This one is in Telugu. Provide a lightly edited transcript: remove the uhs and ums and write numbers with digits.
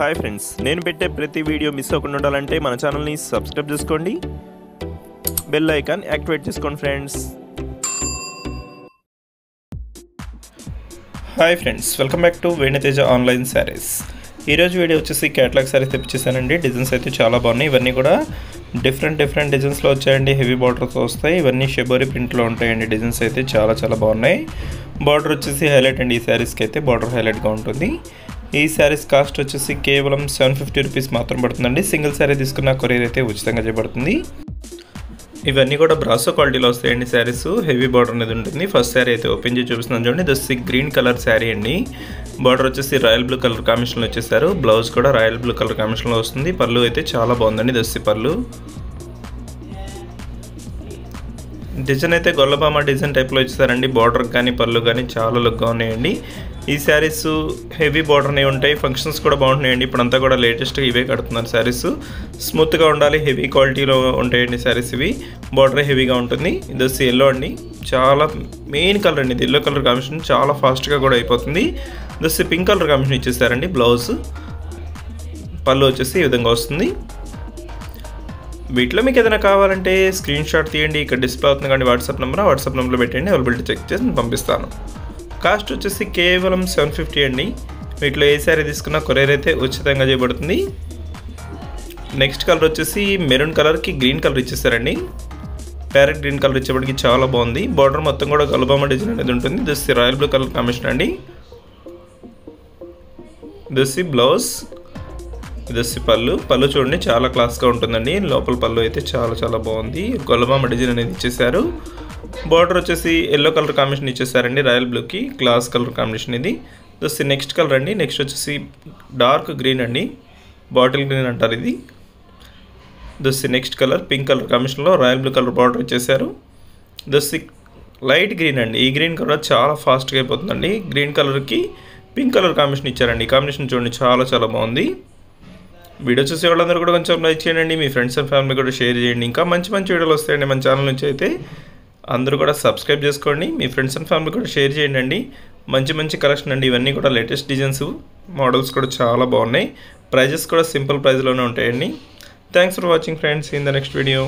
హాయ్ ఫ్రెండ్స్, నేను పెట్టే ప్రతి వీడియో మిస్ అవ్వకుండా ఉండాలంటే మన ఛానల్ని సబ్స్క్రైబ్ చేసుకోండి, బెల్ ఐకాన్ యాక్టివేట్ చేసుకోండి friends. Hi friends, welcome back to వెను తేజ ఆన్లైన్ సారీస్. ఈరోజు వీడియో వచ్చేసి క్యాటలాగ్ సారీస్ తెప్పించేసానండి. డిజైన్స్ అయితే చాలా బాగున్నాయి. ఇవన్నీ కూడా డిఫరెంట్ డిజైన్స్లో వచ్చాయండి. హెవీ బార్డర్తో వస్తాయి. ఇవన్నీ షెబోరీ ప్రింట్లో ఉంటాయండి. డిజైన్స్ అయితే చాలా బాగున్నాయి. బార్డర్ వచ్చేసి హైలైట్ అండి. ఈ శారీస్కి అయితే బార్డర్ హైలైట్గా ఉంటుంది. ఈ శారీస్ కాస్ట్ వచ్చేసి కేవలం 750 రూపీస్ మాత్రం పడుతుందండి. సింగిల్ శారీ తీసుకున్న కొరియర్ అయితే ఉచితంగా చేయబడుతుంది. ఇవన్నీ కూడా బ్రాసో క్వాలిటీలో వస్తాయండి. శారీస్ హెవీ బార్డర్ అనేది ఉంటుంది. ఫస్ట్ శారీ అయితే ఓపెన్ చేసి చూపిస్తున్నాను చూడండి. ఇది గ్రీన్ కలర్ శారీ అండి. బార్డర్ వచ్చేసి రాయల్ బ్లూ కలర్ కాంబినేషన్లో వచ్చేసారు. బ్లౌజ్ కూడా రాయల్ బ్లూ కలర్ కాంబినేషన్లో వస్తుంది. పళ్ళు అయితే చాలా బాగుందండి. దస్సి పళ్ళు డిజైన్ అయితే గొల్లబామ డిజైన్ టైప్లో వచ్చేసారండి. బార్డర్ కానీ పళ్ళు కానీ చాలా లుక్గా ఉన్నాయండి. ఈ శారీస్ హెవీ బార్డర్నే ఉంటాయి. ఫంక్షన్స్ కూడా బాగుంటున్నాయండి. ఇప్పుడంతా కూడా లేటెస్ట్గా ఇవే కడుతున్నారు. శారీస్ స్మూత్గా ఉండాలి, హెవీ క్వాలిటీలో ఉంటాయండి శారీస్. ఇవి బార్డర్ హెవీగా ఉంటుంది. ఇది వచ్చి ఎల్లో అండి. చాలా మెయిన్ కలర్ అండి. ఇది ఎల్లో కలర్ కాంబినేషన్ చాలా ఫాస్ట్గా కూడా అయిపోతుంది. ఇది వచ్చి పింక్ కలర్ కాంబినేషన్ ఇచ్చేసారండి. బ్లౌజ్ పళ్ళు వచ్చేసి ఈ విధంగా వస్తుంది. వీటిలో మీకు ఏదైనా కావాలంటే స్క్రీన్ షాట్ తీయండి. ఇక్కడ డిస్ప్లే అవుతుంది కానీ వాట్సాప్ నెంబర్లో పెట్టండి. అవైలబిలిటీ చెక్ చేసి పంపిస్తాను. కాస్ట్ వచ్చేసి కేవలం 750 అండి. వీటిలో ఏ శారీ తీసుకున్నా కొరియర్ అయితే ఉచితంగా చేయబడుతుంది. నెక్స్ట్ కలర్ వచ్చేసి మెరూన్ కలర్కి గ్రీన్ కలర్ ఇచ్చేసారండి. ప్యారెట్ గ్రీన్ కలర్ ఇచ్చేప్పటికి చాలా బాగుంది. బార్డర్ మొత్తం కూడా గొల్లబామ డిజైన్ అనేది ఉంటుంది. This royal blue colour combination అండి. దిస్ బ్లౌజ్, ఇది పళ్ళు చూడండి చాలా క్లాస్గా ఉంటుందండి. లోపల పళ్ళు అయితే చాలా బాగుంది. గొల్లబామ డిజైన్ అనేది ఇచ్చేసారు. బార్డర్ వచ్చేసి ఎల్లో కలర్ కాంబినేషన్ ఇచ్చేసారండి. రాయల్ బ్లూకి గ్లాస్ కలర్ కాంబినేషన్ ఇది. దస్ నెక్స్ట్ కలర్ అండి. నెక్స్ట్ వచ్చేసి డార్క్ గ్రీన్ అండి. బాటిల్ గ్రీన్ అంటారు ఇది. దస్ నెక్స్ట్ కలర్ పింక్ కలర్ కాంబినేషన్లో రాయల్ బ్లూ కలర్ బార్డర్ ఇచ్చేసారు. దస్ లైట్ గ్రీన్ అండి. ఈ గ్రీన్ కలర్ చాలా ఫాస్ట్గా అయిపోతుందండి. గ్రీన్ కలర్కి పింక్ కలర్ కాంబినేషన్ ఇచ్చారండి. ఈ కాంబినేషన్ చూడండి చాలా బాగుంది. వీడియో చూసే వాళ్ళందరూ కూడా కొంచెం లైక్ చేయండి. మీ ఫ్రెండ్స్ అండ్ ఫ్యామిలీ కూడా షేర్ చేయండి. ఇంకా మంచి వీడియోలు వస్తాయండి మన ఛానల్ నుంచి. అయితే అందరూ కూడా సబ్స్క్రైబ్ చేసుకోండి. మీ ఫ్రెండ్స్ అండ్ ఫ్యామిలీ కూడా షేర్ చేయండి అండి. మంచి కలెక్షన్ అండి. ఇవన్నీ కూడా లేటెస్ట్ డిజైన్స్, మోడల్స్ కూడా చాలా బాగున్నాయి. ప్రైజెస్ కూడా సింపుల్ ప్రైస్లోనే ఉంటాయండి. Thanks for watching friends. In the next video.